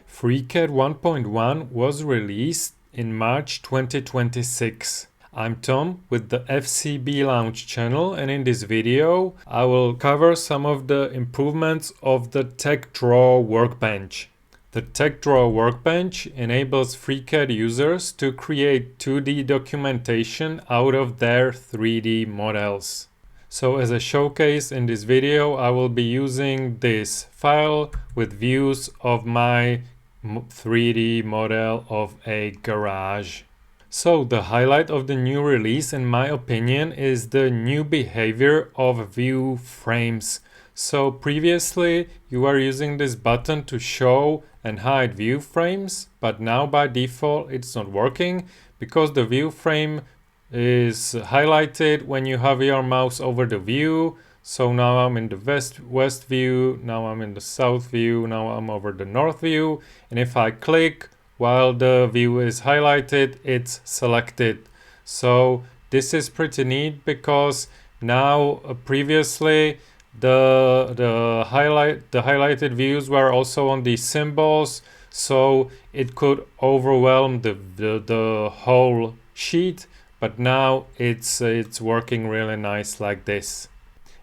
FreeCAD 1.1 was released in March 2026. I'm Tom with the FCB Launch channel, and in this video I will cover some of the improvements of the Tech Draw Workbench. The Tech Draw Workbench enables FreeCAD users to create 2D documentation out of their 3D models. So as a showcase in this video, I will be using this file with views of my 3D model of a garage. So the highlight of the new release, in my opinion, is the new behavior of view frames. So previously you were using this button to show and hide view frames, but now by default it's not working because the view frame is highlighted when you hover your mouse over the view. So now I'm in the west view, now I'm in the south view, now I'm over the north view, and if I click while the view is highlighted, it's selected. So this is pretty neat because now previously the highlighted views were also on these symbols, so it could overwhelm the whole sheet, but now it's working really nice like this.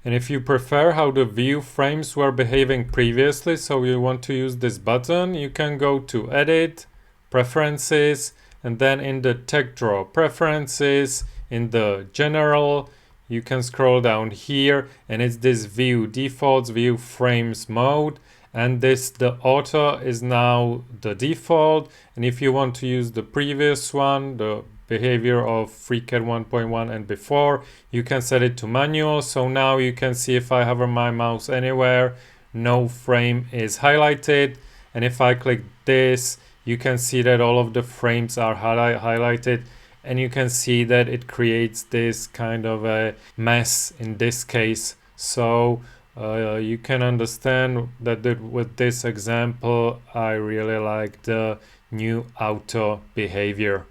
And if you prefer how the view frames were behaving previously, so you want to use this button, you can go to Edit, Preferences, and then in the Tech Draw Preferences, in the General, you can scroll down here, and it's this View Defaults, View Frames mode, and the auto is now the default. And if you want to use the previous one, the behavior of FreeCAD 1.1 and before, you can set it to manual. So now you can see if I hover my mouse anywhere, no frame is highlighted, and if I click this, you can see that all of the frames are highlighted, and you can see that it creates this kind of a mess in this case. So you can understand that with this example I really like the new auto behavior.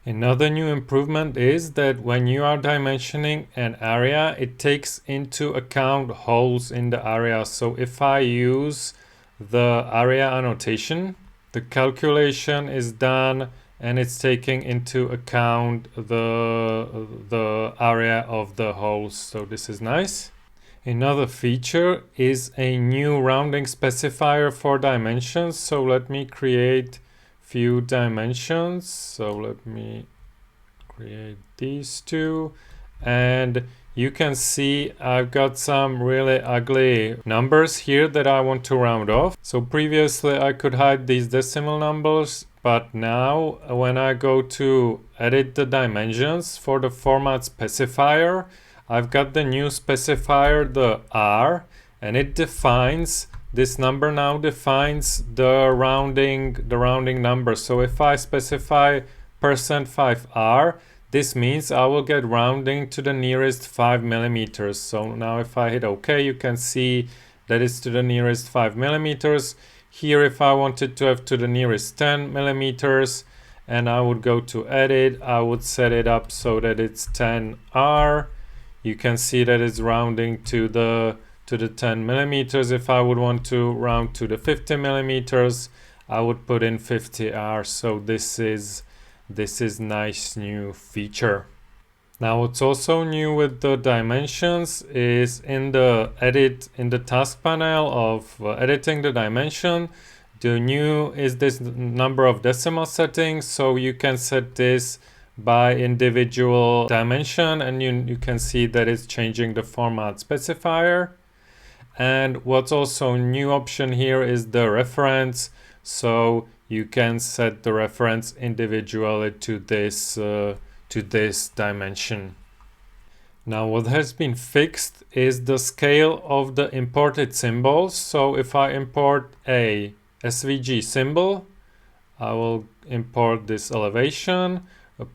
Another new improvement is that when you are dimensioning an area, it takes into account holes in the area. So if I use the area annotation, the calculation is done and it's taking into account the area of the holes. So this is nice. Another feature is a new rounding specifier for dimensions. So let me create few dimensions. So let me create these two, and you can see I've got some really ugly numbers here that I want to round off. So previously I could hide these decimal numbers, but now when I go to edit the dimensions for the format specifier, I've got the new specifier, the R, and it defines this number now defines the rounding number. So if I specify %5R, this means I will get rounding to the nearest 5 millimeters. So now if I hit OK, you can see that it's to the nearest 5 millimeters. Here, if I wanted to have to the nearest 10 millimeters, and I would go to edit, I would set it up so that it's 10R. You can see that it's rounding to the 10 millimeters. If I would want to round to the 50 millimeters, I would put in 50R. So this is nice new feature. Now what's also new with the dimensions is in the task panel of editing the dimension, the new is this number of decimal settings. So you can set this by individual dimension, and you can see that it's changing the format specifier. And what's also a new option here is the reference. So you can set the reference individually to this dimension. Now what has been fixed is the scale of the imported symbols. So if I import a SVG symbol, I will import this elevation.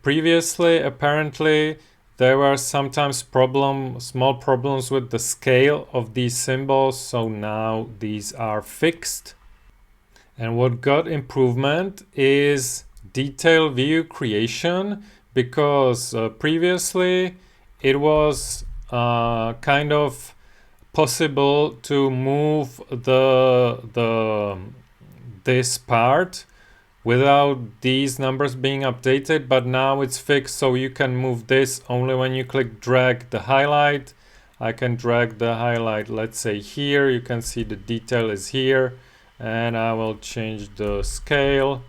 Previously, apparently, there were sometimes small problems with the scale of these symbols, so now these are fixed. And what got improvement is detail view creation, because previously it was kind of possible to move the this part without these numbers being updated, but now it's fixed, so you can move this only when you click drag the highlight. I can drag the highlight, let's say here, you can see the detail is here, and I will change the scale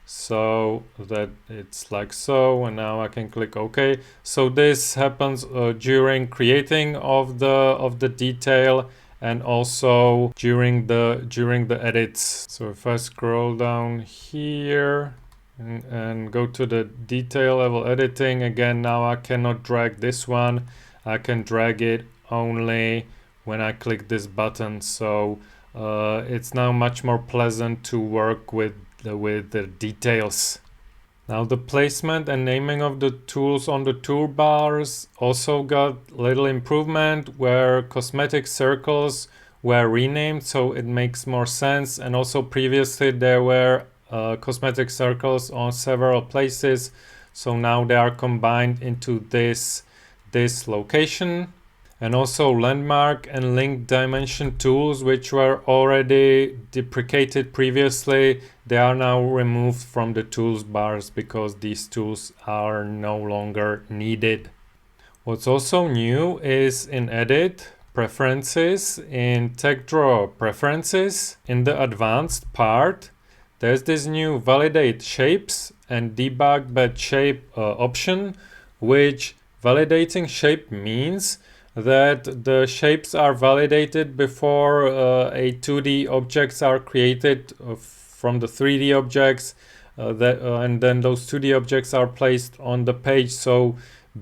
so that it's like so, and now I can click OK. So this happens during creating of the detail and also during the edits. So if I scroll down here and go to the detail level editing again, now I cannot drag this one. I can drag it only when I click this button. So it's now much more pleasant to work with the details. Now the placement and naming of the tools on the toolbars also got little improvement, where cosmetic circles were renamed, so it makes more sense. And also previously there were cosmetic circles on several places, so now they are combined into this location. And also landmark and link dimension tools, which were already deprecated previously, they are now removed from the tools bars because these tools are no longer needed. What's also new is in Edit, Preferences, in Tech Draw Preferences, in the advanced part, there's this new Validate Shapes and Debug Bad Shape option, which validating shape means that the shapes are validated before a 2D objects are created from the 3D objects, and then those 2D objects are placed on the page. So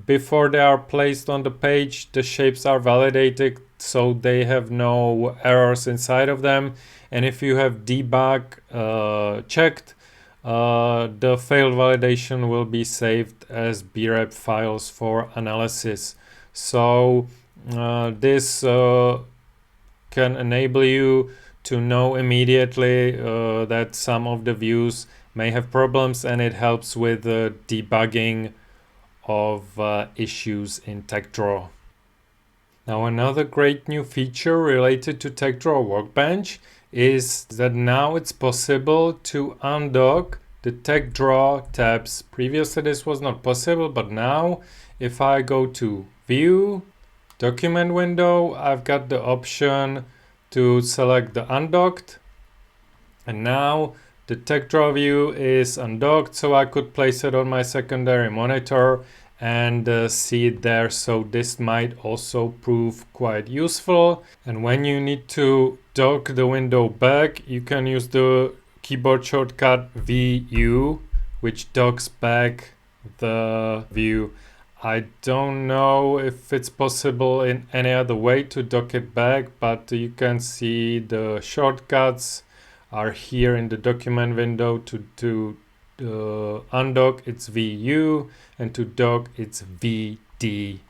before they are placed on the page, the shapes are validated, so they have no errors inside of them. And if you have debug checked, the failed validation will be saved as brep files for analysis. So this can enable you to know immediately that some of the views may have problems, and it helps with debugging of issues in Tech Draw. Now another great new feature related to Tech Draw Workbench is that now it's possible to undock the Tech Draw tabs. Previously this was not possible, but now if I go to View, Document window, I've got the option to select the undocked, and now the Tech Draw view is undocked, so I could place it on my secondary monitor and see it there. So this might also prove quite useful. And when you need to dock the window back, you can use the keyboard shortcut VU, which docks back the view. I don't know if it's possible in any other way to dock it back, but you can see the shortcuts are here in the document window. To undock it's VU, and to dock it's VD.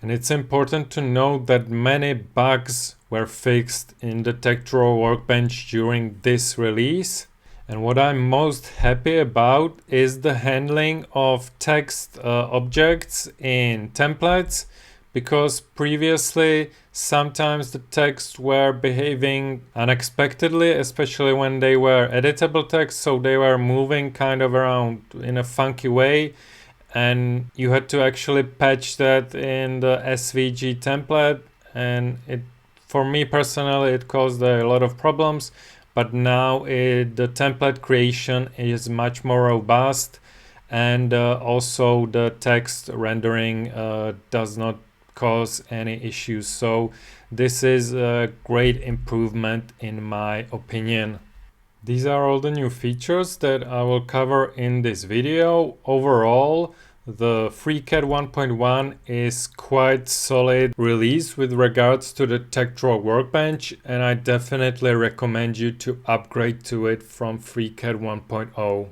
And it's important to note that many bugs were fixed in the Tech Draw Workbench during this release. And what I'm most happy about is the handling of text objects in templates, because previously sometimes the texts were behaving unexpectedly, especially when they were editable text, so they were moving kind of around in a funky way, and you had to actually patch that in the SVG template, and for me personally it caused a lot of problems. But now the template creation is much more robust, and also the text rendering does not cause any issues. So this is a great improvement in my opinion. These are all the new features that I will cover in this video. Overall, the FreeCAD 1.1 is quite solid release with regards to the Tech Draw Workbench, and I definitely recommend you to upgrade to it from FreeCAD 1.0.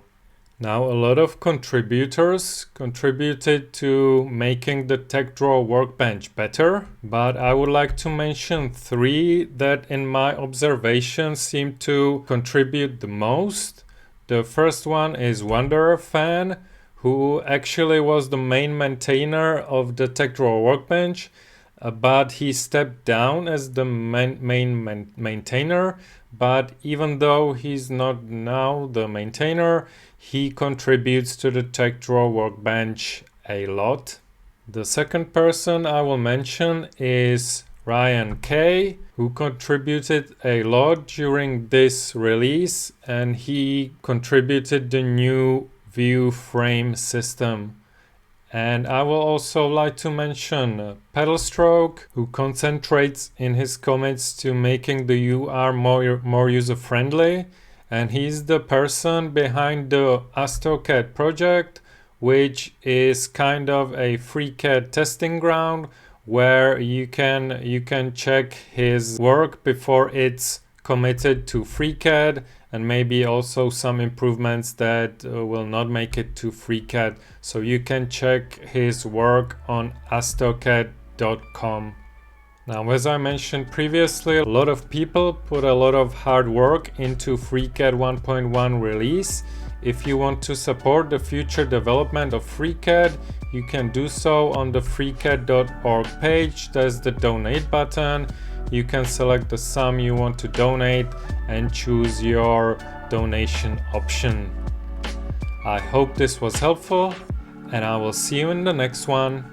Now, a lot of contributors contributed to making the Tech Draw Workbench better, but I would like to mention 3 that in my observation seem to contribute the most. The first one is Wanderer Fan, who actually was the main maintainer of the Tech Draw Workbench, but he stepped down as the main maintainer. But even though he's not now the maintainer, he contributes to the Tech Draw Workbench a lot. The second person I will mention is Ryan K, who contributed a lot during this release, and he contributed the new view frame system. And I will also like to mention Pedalstroke, who concentrates in his commits to making the UR more user-friendly. And he's the person behind the AutoCAD project, which is kind of a FreeCAD testing ground where you can check his work before it's committed to FreeCAD, and maybe also some improvements that will not make it to FreeCAD. So you can check his work on astocad.com. Now, as I mentioned previously, a lot of people put a lot of hard work into FreeCAD 1.1 release. If you want to support the future development of FreeCAD, you can do so on the freecad.org page. There's the donate button. You can select the sum you want to donate and choose your donation option. I hope this was helpful, and I will see you in the next one.